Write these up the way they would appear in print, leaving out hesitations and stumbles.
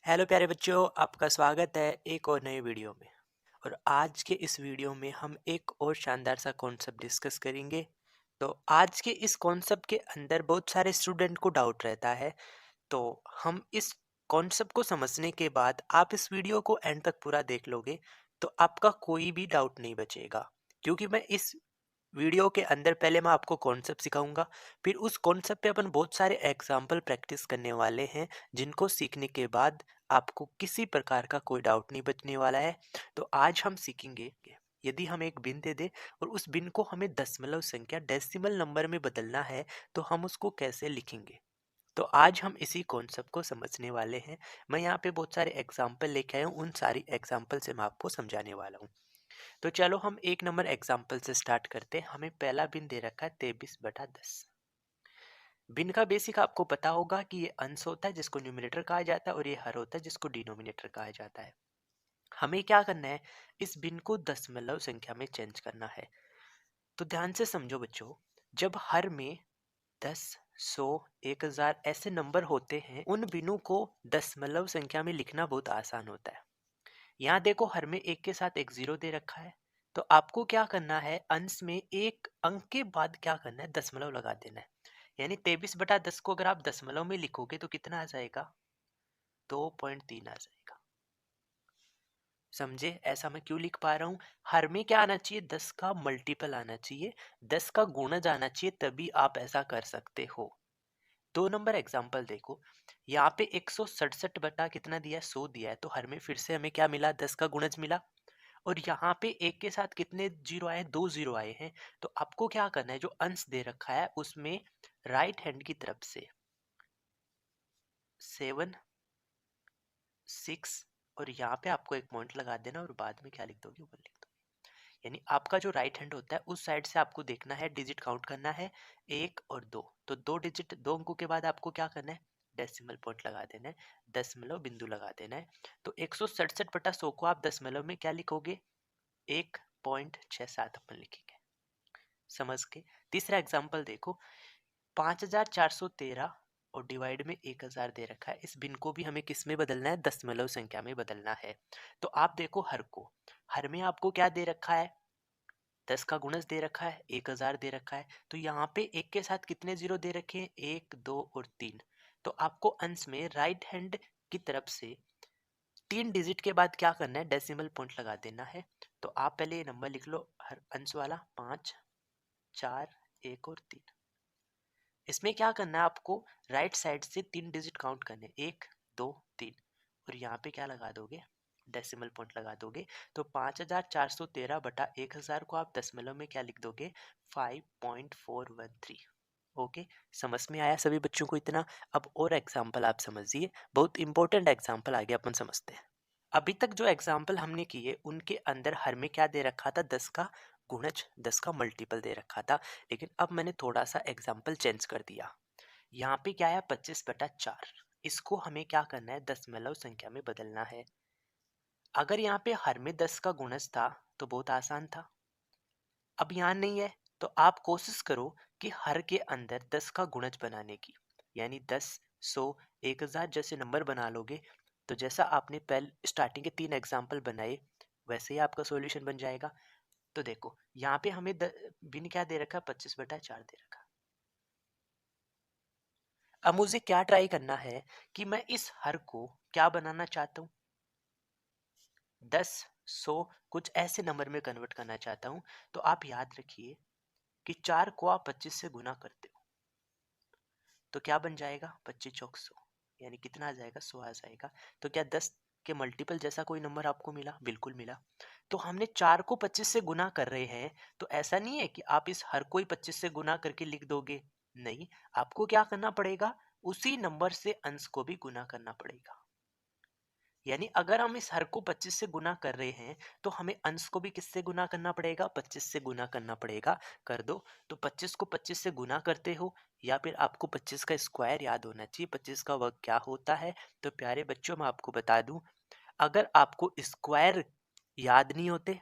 Hello प्यारे बच्चों, आपका स्वागत है एक और नए वीडियो में। और आज के इस वीडियो में हम एक और शानदार सा कॉन्सेप्ट डिस्कस करेंगे। तो आज के इस कॉन्सेप्ट के अंदर बहुत सारे स्टूडेंट को डाउट रहता है। तो हम इस कॉन्सेप्ट को समझने के बाद आप इस वीडियो को एंड तक पूरा देख लोगे तो आपका कोई भी डाउट नहीं बचेगा, क्योंकि मैं इस वीडियो के अंदर पहले मैं आपको कॉन्सेप्ट सिखाऊंगा, फिर उस कॉन्सेप्ट पे अपन बहुत सारे एग्जाम्पल प्रैक्टिस करने वाले हैं, जिनको सीखने के बाद आपको किसी प्रकार का कोई डाउट नहीं बचने वाला है। तो आज हम सीखेंगे कि यदि हम एक बिन दे दे और उस बिन को हमें दशमलव संख्या डेसिमल नंबर में बदलना है तो हम उसको कैसे लिखेंगे। तो आज हम इसी कॉन्सेप्ट को समझने वाले हैं। मैं यहाँ पे बहुत सारे एग्जाम्पल लेके आया हूँ, उन सारी एग्जाम्पल से मैं आपको समझाने वाला हूँ। तो चलो हम एक नंबर एग्जाम्पल से स्टार्ट करते हैं। हमें पहला बिन दे रखा है 23/10। बिन का बेसिक आपको पता होगा कि ये अंश होता है जिसको न्यूमरेटर कहा जाता है और ये हर होता है जिसको डिनोमिनेटर कहा जाता है। हमें क्या करना है, इस बिन को दशमलव संख्या में चेंज करना है। तो ध्यान से समझो बच्चों, जब हर में 10, 100, 1000 ऐसे नंबर होते हैं, उन बिनों को दशमलव संख्या में लिखना बहुत आसान होता है। यहाँ देखो हर में एक के साथ एक जीरो दे रखा है, तो आपको क्या करना है, अंश में एक अंक के बाद क्या करना है, दशमलव लगा देना है। यानी 23/10 को अगर आप दशमलव में लिखोगे तो कितना आ जाएगा, 2.3 आ जाएगा। समझे ऐसा मैं क्यों लिख पा रहा हूँ। हर में क्या आना चाहिए, 10 का मल्टीपल आना चाहिए, 10 का गुणज आना चाहिए, तभी आप ऐसा कर सकते हो। 2 नंबर एग्जाम्पल देखो, यहाँ पे 167 बटा कितना दिया है, 100 दिया है, तो हर में फिर से हमें क्या मिला, 10 का गुणज मिला। और यहाँ पे एक के साथ कितने जीरो आए, 2 जीरो आए हैं। तो आपको क्या करना है, जो अंश दे रखा है उसमें राइट हैंड की तरफ से 7, 6 और यहाँ पे आपको एक पॉइंट लगा देना और बाद में क्या लिख दोगे, ऊपर लिख दोगे। यानी आपका जो राइट हैंड होता है उस साइड से आपको देखना है, डिजिट काउंट करना है 1 और 2। तो 2 डिजिट 2 अंकों के बाद आपको क्या करना है, डेसिमल पॉइंट लगा देना है, दशमलव बिंदु लगा देना है। तो 167/100 को आप दशमलव में क्या लिखोगे, 1.67 अपन लिखेंगे। समझ के। तीसरा एग्जाम्पल देखो, 5413 और डिवाइड में 1000 दे रखा है। इस बिन को भी हमें किस में बदलना है, दशमलव संख्या में बदलना है। तो आप देखो हर को, हर में आपको क्या दे रखा है, 10 का गुणज दे रखा है, 1000 दे रखा है। तो यहाँ पे एक के साथ कितने जीरो दे रखे हैं, 1, 2 और 3। तो आपको अंश में राइट हैंड की तरफ से 3 डिजिट के बाद क्या करना है, डेसिमल पॉइंट लगा देना है। तो आप पहले ये नंबर लिख लो, हर अंश वाला 5, 4, 1 और 3। इसमें क्या करना है, आपको राइट साइड से 3 डिजिट काउंट करने, 1, 2, 3 और यहाँ पे क्या लगा दोगे, डेसिमल पॉइंट लगा दोगे। तो 5413/1000 को आप दशमलव में क्या लिख दोगे, 5.413। ओके, समझ में आया सभी बच्चों को इतना। अब और एग्जाम्पल आप समझिए, बहुत इंपॉर्टेंट एग्जाम्पल आगे अपन समझते हैं। अभी तक जो एग्जाम्पल हमने किए उनके अंदर हर में क्या दे रखा था, 10 का गुणज, 10 का मल्टीपल दे रखा था। लेकिन अब मैंने थोड़ा सा एग्जाम्पल चेंज कर दिया। यहाँ पे क्या है, 25/4। इसको हमें क्या करना है, दशमलव संख्या में बदलना है। अगर यहाँ पे हर में 10 का गुणज था तो बहुत आसान था। अब यहाँ नहीं है, तो आप कोशिश करो कि हर के अंदर 10 का गुणज बनाने की, यानी 10, 100, 1000 जैसे नंबर बना लोगे। तो जैसा आपने पहले स्टार्टिंग के 3 एग्जाम्पल बनाए वैसे ही आपका सॉल्यूशन बन जाएगा। तो देखो यहाँ पे हमें बिन क्या दे रखा, 25/4 दे रखा। अब मुझे क्या ट्राई करना है कि मैं इस हर को क्या बनाना चाहता हूँ, 10, 100 कुछ ऐसे नंबर में कन्वर्ट करना चाहता हूँ। तो आप याद रखिए कि 4 को आप 25 से गुना करते हो तो क्या बन जाएगा, 25 चौक 100, यानी कितना आ जाएगा, 100 आ जाएगा। तो क्या 10 के मल्टीपल जैसा कोई नंबर आपको मिला, बिल्कुल मिला। तो हमने 4 को 25 से गुना कर रहे हैं, तो ऐसा नहीं है कि आप इस हर को ही 25 से गुना करके लिख दोगे, नहीं, आपको क्या करना पड़ेगा, उसी नंबर से अंश को भी गुना करना पड़ेगा। यानी अगर हम इस हर को 25 से गुना कर रहे हैं तो हमें अंश को भी किससे गुना करना पड़ेगा, 25 से गुना करना पड़ेगा। कर दो। तो 25 को 25 से गुना करते हो, या फिर आपको 25 का स्क्वायर याद होना चाहिए, 25 का वर्ग क्या होता है। तो प्यारे बच्चों मैं आपको बता दूं, अगर आपको स्क्वायर याद नहीं होते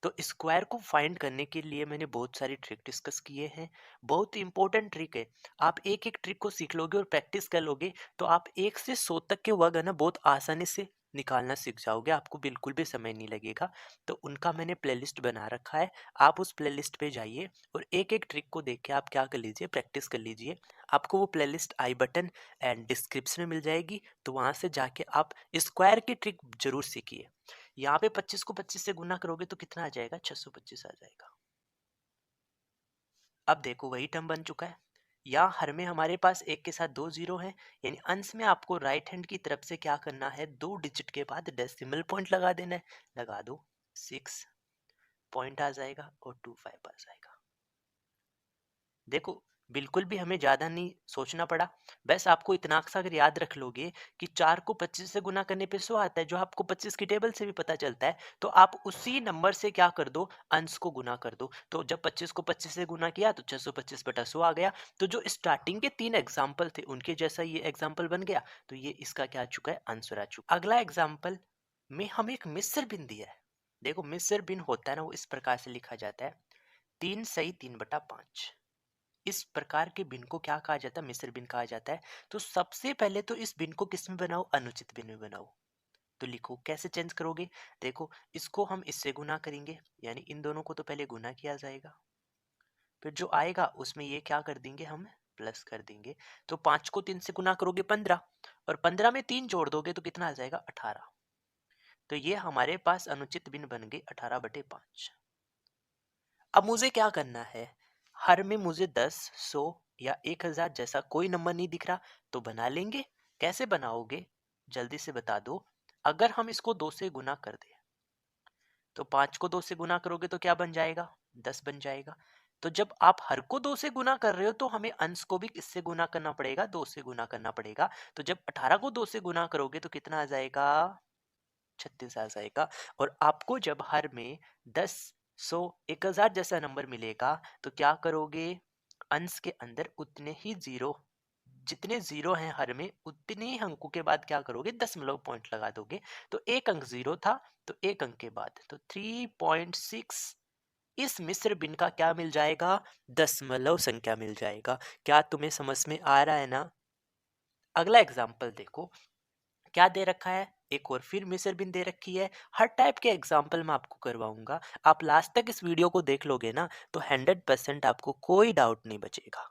तो स्क्वायर को फाइंड करने के लिए मैंने बहुत सारी ट्रिक डिस्कस किए हैं। बहुत ही इंपॉर्टेंट ट्रिक है। आप एक एक ट्रिक को सीख लोगे और प्रैक्टिस कर लोगे तो आप 1 से 100 तक के वर्ग है ना बहुत आसानी से निकालना सीख जाओगे। आपको बिल्कुल भी समय नहीं लगेगा। तो उनका मैंने प्लेलिस्ट बना रखा है। आप उस प्लेलिस्ट पे जाइए और एक एक ट्रिक को देख के आप क्या कर लीजिए, प्रैक्टिस कर लीजिए। आपको वो playlist I button and description में मिल जाएगी। तो वहाँ से जाके आप स्क्वायर की ट्रिक जरूर सीखिए। यहाँ पे 25 को 25 से गुना करोगे तो कितना आ जाएगा, 625 आ जाएगा। अब देखो वही टर्म बन चुका है। यहाँ हर में हमारे पास एक के साथ 2 जीरो है, यानी अंश में आपको राइट हैंड की तरफ से क्या करना है, 2 डिजिट के बाद डेसिमल पॉइंट लगा देना है। लगा दो, 6 पॉइंट आ जाएगा और 25 आ जाएगा। देखो बिल्कुल भी हमें ज़्यादा नहीं सोचना पड़ा। बस आपको इतना सा अगर याद रख लोगे कि 4 को 25 से गुना करने पे 100 आता है, जो आपको 25 की टेबल से भी पता चलता है, तो आप उसी नंबर से क्या कर दो, अंश को गुना कर दो। तो जब 25 को 25 से गुना किया तो 625 बटा 100 आ गया। तो जो स्टार्टिंग के 3 एग्जाम्पल थे उनके जैसा ये एग्जाम्पल बन गया। तो ये इसका क्या आ चुका है, आंसर आ चुका। अगला एग्जाम्पल में हमें एक मिस्र बिन दिया है। देखो मिस्र बिन होता है ना, वो इस प्रकार से लिखा जाता है, 3 सही 3/5। इस प्रकार के बिन को क्या कहा जाता है, मिस्र बिन कहा जाता है। तो सबसे पहले तो इस बिन को किस में बनाओ, अनुचित बिन में बनाओ। तो लिखो कैसे चेंज करोगे। देखो इसको हम इससे गुना करेंगे, यानी इन दोनों को तो पहले गुना किया जाएगा, फिर जो आएगा उसमें ये क्या कर देंगे, हम प्लस कर देंगे। तो 5 को 3 से गुना करोगे 15, और 15 में 3 जोड़ दोगे तो कितना आ जाएगा, 18। तो ये हमारे पास अनुचित बिन बन गई 18/5। अब मुझे क्या करना है, हर में मुझे 10, 100 या 1000 जैसा कोई नंबर नहीं दिख रहा, तो बना लेंगे। कैसे बनाओगे, जल्दी से बता दो। अगर हम इसको 2 से गुना कर दें तो 5 को 2 से गुना करोगे तो क्या बन जाएगा, 10 बन जाएगा। तो जब आप हर को 2 से गुना कर रहे हो तो हमें अंश को भी किससे गुना करना पड़ेगा, 2 से गुना करना पड़ेगा। तो जब 18 को 2 से गुना करोगे तो कितना आ जाएगा, 36 आ जाएगा। और आपको जब हर में 10, 100, 1000 जैसा नंबर मिलेगा तो क्या करोगे, अंश के अंदर उतने ही जीरो, जितने जीरो हैं हर में उतने ही अंकों के बाद क्या करोगे, दशमलव पॉइंट लगा दोगे। तो एक अंक जीरो था तो एक अंक के बाद तो 3.6 इस मिस्र बिन का क्या मिल जाएगा, दशमलव संख्या मिल जाएगा। क्या तुम्हें समझ में आ रहा है ना। अगला एग्जाम्पल देखो, क्या दे रखा है, एक और फिर मिस्र बिन दे रखी है। हर टाइप के एग्जाम्पल मैं आपको करवाऊंगा। आप लास्ट तक इस वीडियो को देख लोगे ना तो 100% आपको कोई डाउट नहीं बचेगा।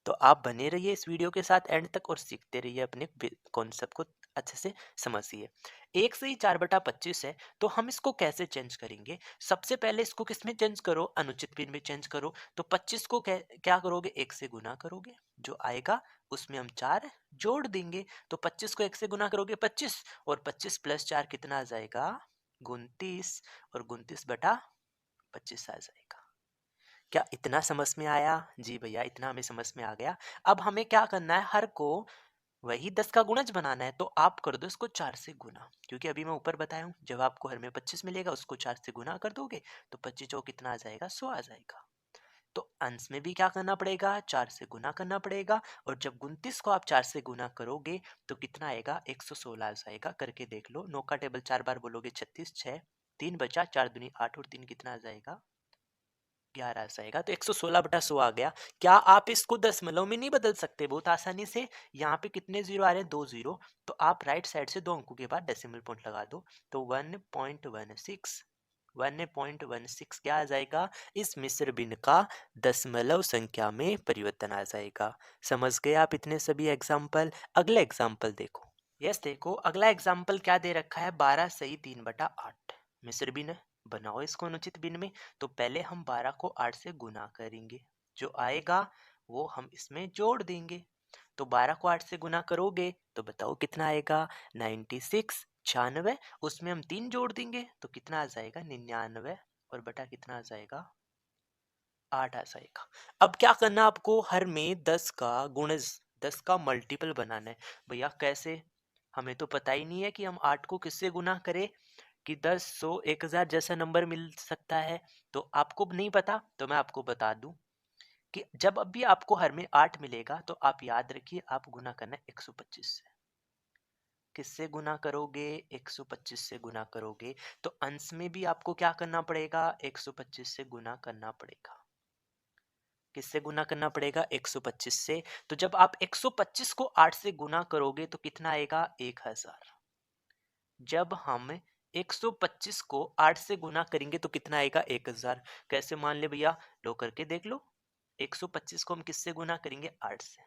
तो आप बने रहिए इस वीडियो के साथ एंड तक और सीखते रहिए, अपने कॉन्सेप्ट को अच्छे से समझिए। 1 से ही 4/25 है, तो हम इसको कैसे चेंज करेंगे। सबसे पहले इसको किस में चेंज करो, अनुचित भिन्न में चेंज करो। तो 25 को क्या करोगे, 1 से गुना करोगे, जो आएगा उसमें हम 4 जोड़ देंगे। तो 25 को 1 से गुना करोगे 25, और 25 + 4 कितना आ जाएगा, 29, और 29/25 आ जाएगा। क्या इतना समझ में आया, जी भैया इतना हमें समझ में आ गया। अब हमें क्या करना है, हर को वही 10 का गुणज बनाना है। तो आप कर दो इसको 4 से गुना, क्योंकि अभी मैं ऊपर बताया हूँ जब आपको हर में 25 मिलेगा उसको 4 से गुना कर दोगे तो 25 चौक कितना आ जाएगा, 100 आ जाएगा। तो अंश में भी क्या करना पड़ेगा, 4 से गुना करना पड़ेगा। और जब 29 को आप 4 से गुना करोगे तो कितना आएगा, 116 आ जाएगा। करके देख लो, 9 का टेबल 4 बार बोलोगे 36, 6 3 बचा, 4 दूनी 8 और 3 कितना आ जाएगा, 11 आएगा। तो 116/100 आ गया। क्या आप इसको दशमलव में नहीं बदल सकते बहुत आसानी से। यहाँ पे कितने जीरो आ रहे हैं, 2 जीरो। तो आप राइट साइड से 2 अंकों के बाद डेसिमल पॉइंट लगा दो। तो 1.16 क्या आ जाएगा, इस मिस्र बिन का दशमलव संख्या में परिवर्तन आ जाएगा। समझ गए आप इतने सभी एग्जाम्पल। अगले एग्जाम्पल देखो। यस देखो अगला एग्जाम्पल क्या दे रखा है, 12 सही 3/8 मिस्र बिन है। बनाओ इसको अनुचित बिन में। तो पहले हम 12 को 8 से गुना करेंगे, जो आएगा वो हम इसमें जोड़ देंगे। तो 12 को 8 से गुना करोगे तो बताओ कितना आएगा, 96, 96। उसमें हम 3 जोड़ देंगे तो कितना आ जाएगा, 99, और बटा कितना आ जाएगा, 8 आ जाएगा। अब क्या करना आपको, हर में 10 का गुणज, 10 का मल्टीपल बनाना है। भैया कैसे, हमें तो पता ही नहीं है कि हम 8 को किससे गुना करें कि 10, 100, 1000 जैसा नंबर मिल सकता है। तो आपको नहीं पता तो मैं आपको बता दूं कि जब अभी आपको हर में 8 मिलेगा तो आप याद रखिए आप गुना करना 125 से। किससे गुना करोगे? 125 से गुना करोगे। तो अंश में भी आपको क्या करना पड़ेगा? 125 से गुना करना पड़ेगा। किससे गुना करना पड़ेगा? 125 से। तो जब आप 125 को 8 से गुना करोगे तो कितना आएगा? 1000। जब हम 125 को 8 से गुना करेंगे तो कितना आएगा? 1000। कैसे मान ले भैया? लो करके देख लो। 125 को हम किससे गुना करेंगे? 8 से।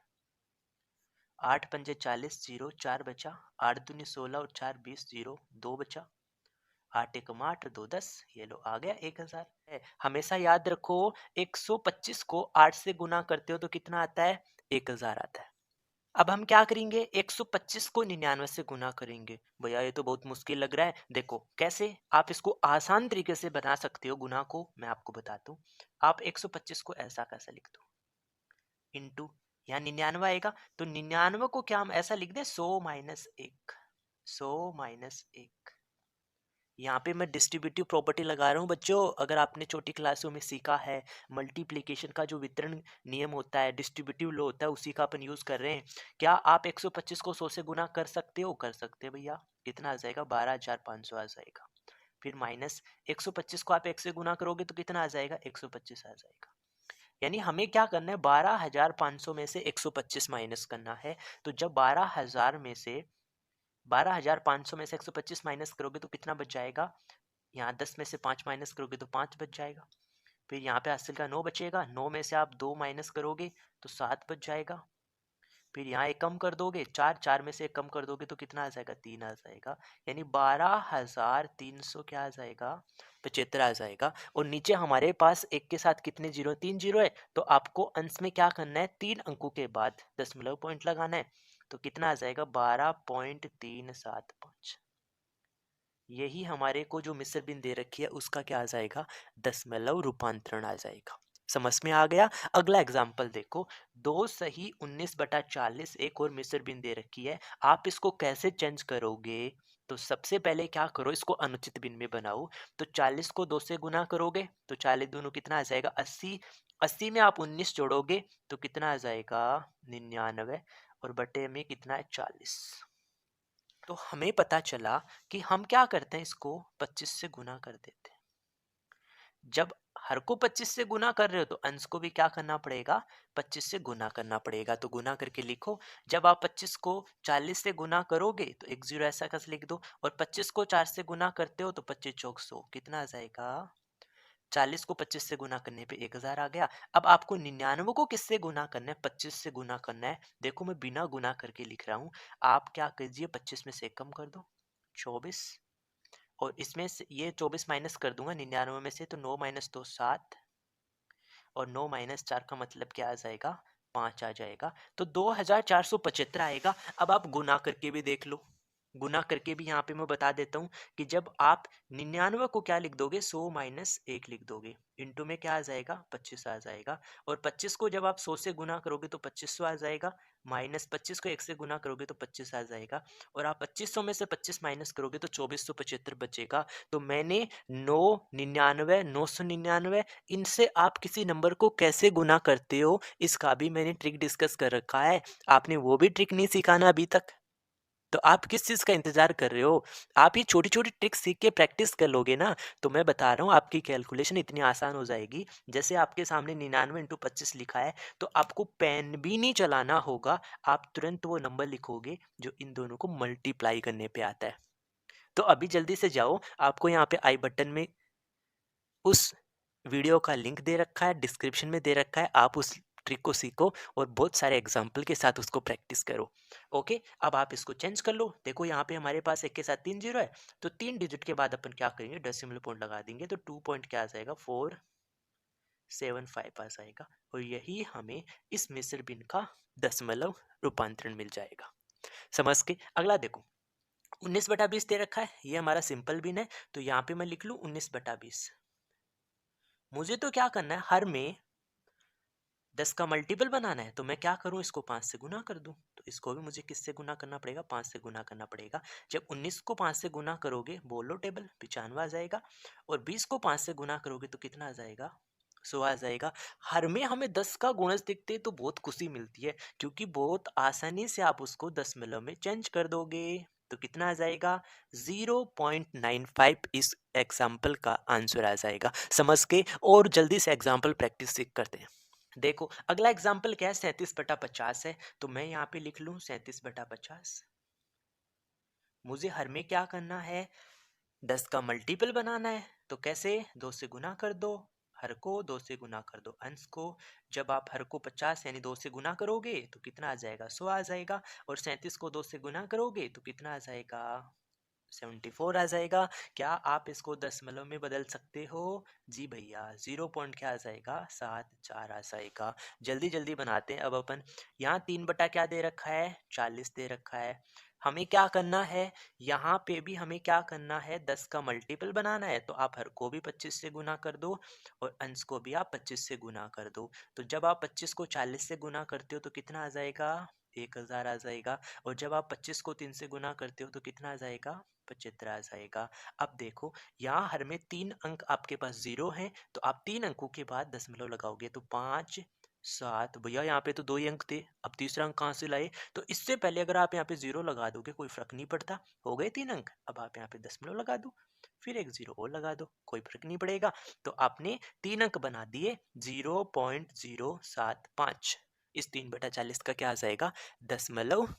8 पंजे 40, 0 4 बचा। 8 दूनी 16 और 4 20, 0 2 बचा। 8 एकम 8, 2 10। ये लो आ गया 1000 है। हमेशा याद रखो 125 को 8 से गुना करते हो तो कितना आता है? 1000 आता है। अब हम क्या करेंगे? 125 को 99 से गुना करेंगे। भैया ये तो बहुत मुश्किल लग रहा है। देखो कैसे आप इसको आसान तरीके से बना सकते हो गुना को, मैं आपको बताता हूँ। आप 125 को ऐसा कैसा लिख दो, इंटू, यहाँ 99 आएगा तो 99 को क्या हम ऐसा लिख दें? 100 माइनस 1। 100 माइनस 1। यहाँ पे मैं डिस्ट्रीब्यूटिव प्रॉपर्टी लगा रहा हूँ बच्चों। अगर आपने छोटी क्लासों में सीखा है मल्टीप्लिकेशन का जो वितरण नियम होता है, डिस्ट्रीब्यूटिव लॉ होता है, उसी का अपन यूज कर रहे हैं। क्या आप 125 को 100 से गुना कर सकते हो? कर सकते हैं भैया। कितना आ जाएगा? 12,500 आ जाएगा। फिर माइनस 125 को आप 1 से गुना करोगे तो कितना आ जाएगा? 125 आ जाएगा। यानी हमें क्या करना है? 12,500 में से 125 माइनस करना है। तो जब 12,500 में से 125 माइनस करोगे तो कितना बच जाएगा? यहाँ 10 में से 5 माइनस करोगे तो 5 बच जाएगा। फिर यहाँ पे हासिल का 9 बचेगा। 9 में से आप 2 माइनस करोगे तो 7 बच जाएगा। फिर यहाँ एक कम कर दोगे, 4 में से एक कम कर दोगे तो कितना आ जाएगा? 3 आ जाएगा। यानी 12,300 क्या आ जाएगा? 75 आ जाएगा। और नीचे हमारे पास एक के साथ कितने जीरो? 3 जीरो है। तो आपको अंश में क्या करना है? 3 अंकों के बाद दशमलव पॉइंट लगाना है। तो कितना आ जाएगा? 12.375। यही हमारे को जो मिस्र बिन दे रखी है उसका क्या आ जाएगा? दशमलव रूपांतरण आ जाएगा। समझ में आ गया? अगला एग्जाम्पल देखो। 2 सही 19/40 एक और मिस्र बिन दे रखी है। आप इसको कैसे चेंज करोगे? तो सबसे पहले क्या करो, इसको अनुचित बिन में बनाओ। तो 40 को 2 से गुना करोगे तो 40 दोनों कितना आ जाएगा? 80। 80 में आप 19 जोड़ोगे तो कितना आ जाएगा? 99। और बटे में कितना है? 40। तो हमें पता चला कि हम क्या करते हैं, इसको 25 से गुना कर देते हैं। जब हर को 25 से गुना कर रहे हो तो अंश को भी क्या करना पड़ेगा? 25 से गुना करना पड़ेगा। तो गुना करके लिखो। जब आप 25 को 40 से गुना करोगे तो एक जीरो ऐसा कैसे लिख दो। और 25 को 4 से गुना करते हो तो 25 चौक 100 कितना आ जाएगा? 40 को 25 से गुना करने पे 1000 आ गया। अब आपको 99 को किससे गुना करना है? 25 से गुना करना है। देखो मैं बिना गुना करके लिख रहा हूँ। आप क्या कीजिए, 25 में से एक कम कर दो, 24। और इसमें से ये 24 माइनस कर दूंगा 99 में से, तो 9 माइनस 2 7। और 9 माइनस 4 का मतलब क्या आ जाएगा? 5 आ जाएगा। तो 2475 आएगा। अब आप गुना करके भी देख लो। गुना करके भी यहाँ पे मैं बता देता हूँ कि जब आप 99 को क्या लिख दोगे? 100 माइनस 1 लिख दोगे। इंटू में क्या आ जाएगा? 25 आ जाएगा। और 25 को जब आप 100 से गुना करोगे तो 2500 आ जाएगा। माइनस 25 को 1 से गुना करोगे तो 25 आ जाएगा। और आप 2500 में से 25 माइनस करोगे तो 2475 बचेगा। तो मैंने 9, 99, 999 इनसे आप किसी नंबर को कैसे गुना करते हो इसका भी मैंने ट्रिक डिस्कस कर रखा है। आपने वो भी ट्रिक नहीं सिखाना अभी तक, तो आप किस चीज का इंतजार कर रहे हो? आप ये छोटी छोटी ट्रिक्स सीख के प्रैक्टिस कर लोगे ना, तो मैं बता रहा हूँ आपकी कैलकुलेशन इतनी आसान हो जाएगी। जैसे आपके सामने 99 × 25 लिखा है तो आपको पेन भी नहीं चलाना होगा, आप तुरंत वो नंबर लिखोगे जो इन दोनों को मल्टीप्लाई करने पे आता है। तो अभी जल्दी से जाओ, आपको यहाँ पे आई बटन में उस वीडियो का लिंक दे रखा है, डिस्क्रिप्शन में दे रखा है, आप उस ट्रिक को सीखो और बहुत सारे एग्जाम्पल के साथ उसको प्रैक्टिस करो। ओके, अब आप इसको चेंज कर लो। देखो यहाँ पे हमारे पास एक के साथ 3 जीरो है, तो 3 डिजिट के बाद अपन क्या करेंगे? डेसिमल पॉइंट लगा देंगे। तो 2 पॉइंट क्या आ जाएगा? 475 आ जाएगा। और यही हमें इस मिस्र बिन का दशमलव रूपांतरण मिल जाएगा। समझ के अगला देखो, 19/20 दे रखा है, ये हमारा सिंपल बिन है। तो यहाँ पे मैं लिख लूँ 19/20। मुझे तो क्या करना है, हर में 10 का मल्टीपल बनाना है। तो मैं क्या करूं, इसको 5 से गुना कर दूं। तो इसको भी मुझे किससे गुना करना पड़ेगा? 5 से गुना करना पड़ेगा। जब 19 को 5 से गुना करोगे, बोलो टेबल, 95 आ जाएगा। और 20 को 5 से गुना करोगे तो कितना आ जाएगा? 100 आ जाएगा। हर में हमें 10 का गुणज दिखते तो बहुत खुशी मिलती है, क्योंकि बहुत आसानी से आप उसको दशमलव में चेंज कर दोगे। तो कितना आ जाएगा 0.95 इस एग्जाम्पल का आंसर आ जाएगा। समझ के और जल्दी से एग्जाम्पल प्रैक्टिस सीख करते हैं। देखो अगला एग्जाम्पल क्या है, 37/50 है, तो मैं यहाँ पे लिख लूँ 37/50। मुझे हर में क्या करना है, 10 का मल्टीपल बनाना है। तो कैसे, 2 से गुना कर दो, हर को 2 से गुना कर दो अंश को। जब आप हर को 50 यानी 2 से गुना करोगे तो कितना आ जाएगा, 100 आ जाएगा। और 37 को 2 से गुना करोगे तो कितना आ जाएगा, 74 आ जाएगा। क्या आप इसको दशमलव में बदल सकते हो? जी भैया, 0 पॉइंट क्या आ जाएगा, 74 आ जाएगा। जल्दी जल्दी बनाते हैं अब अपन। यहाँ 3 बटा क्या दे रखा है, 40 दे रखा है। हमें क्या करना है, यहाँ पे भी हमें क्या करना है, 10 का मल्टीपल बनाना है। तो आप हर को भी 25 से गुना कर दो और अंश को भी आप 25 से गुना कर दो। तो जब आप 25 को 40 से गुना करते हो तो कितना आ जाएगा, 1000 आ जाएगा। और जब आप 25 को 3 से गुना करते हो तो कितना आ जाएगा, 75 आ जाएगा। अब देखो यहाँ हर में 3 अंक आपके पास 0 हैं, तो आप 3 अंकों के बाद दशमलव लगाओगे तो 5 7। भैया यहाँ पे तो 2 ही अंक थे, अब तीसरा अंक कहाँ से लाए? तो इससे पहले अगर आप यहाँ पे 0 लगा दोगे कोई फर्क नहीं पड़ता, हो गए 3 अंक। अब आप यहाँ पे दशमलव लगा दो, फिर एक 0 और लगा दो, कोई फर्क नहीं पड़ेगा। तो आपने 3 अंक बना दिए, 0.075। इस 3/40 का क्या आ जाएगा, दशमलव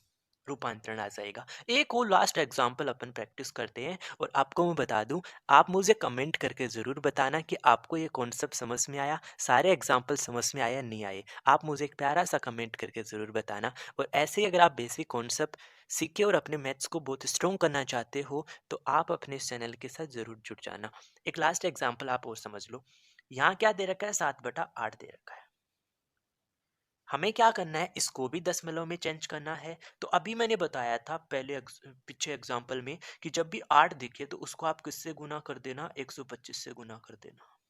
रूपांतरण आ जाएगा। एक और लास्ट एग्जांपल अपन प्रैक्टिस करते हैं। और आपको मैं बता दूं, आप मुझे कमेंट करके ज़रूर बताना कि आपको ये कॉन्सेप्ट समझ में आया, सारे एग्जांपल समझ में आया नहीं आए। आप मुझे एक प्यारा सा कमेंट करके ज़रूर बताना। और ऐसे ही अगर आप बेसिक कॉन्सेप्ट सीखे और अपने मैथ्स को बहुत स्ट्रॉन्ग करना चाहते हो तो आप अपने इस चैनल के साथ ज़रूर जुड़ जाना। एक लास्ट एग्जाम्पल आप और समझ लो। यहाँ क्या दे रखा है, 7/8 दे रखा है। हमें क्या करना है, इसको भी दशमलव में चेंज करना है। तो अभी मैंने बताया था पहले पीछे एग्जाम्पल में कि जब भी 8 दिखे तो उसको आप किससे गुना कर देना, 125 से गुना कर देना।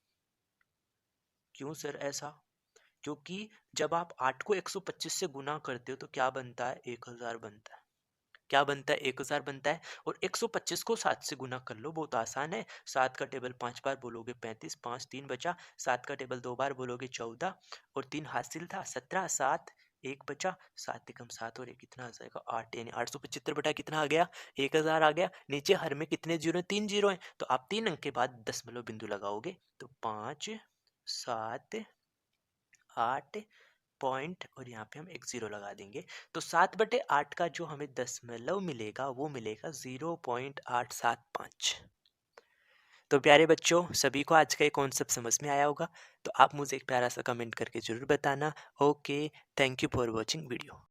क्यों सर ऐसा? क्योंकि जब आप 8 को 125 से गुना करते हो तो क्या बनता है, 1000 बनता है। क्या बनता है, 1000 बनता है। और 125 को 7 से गुना कर लो, बहुत आसान है। 7 का टेबल 5 बार बोलोगे 35, 5 3 बचा। 7 का टेबल 2 बार बोलोगे 14 और 3 हासिल था 17, 7 1 बचा। 7 एकम 7 और 1 कितना आ जाएगा, 8, यानी 875 बटा कितना आ गया, 1000 आ गया। नीचे हर में कितने जीरो हैं, 3 जीरो हैं। तो आप 3 अंक के बाद दशमलव बिंदु लगाओगे तो 5 7 8 पॉइंट और यहाँ पे हम एक 0 लगा देंगे। तो 7/8 का जो हमें दशमलव मिलेगा वो मिलेगा 0.875। तो प्यारे बच्चों, सभी को आज का ये कॉन्सेप्ट समझ में आया होगा। तो आप मुझे एक प्यारा सा कमेंट करके जरूर बताना। Okay, thank you for watching video.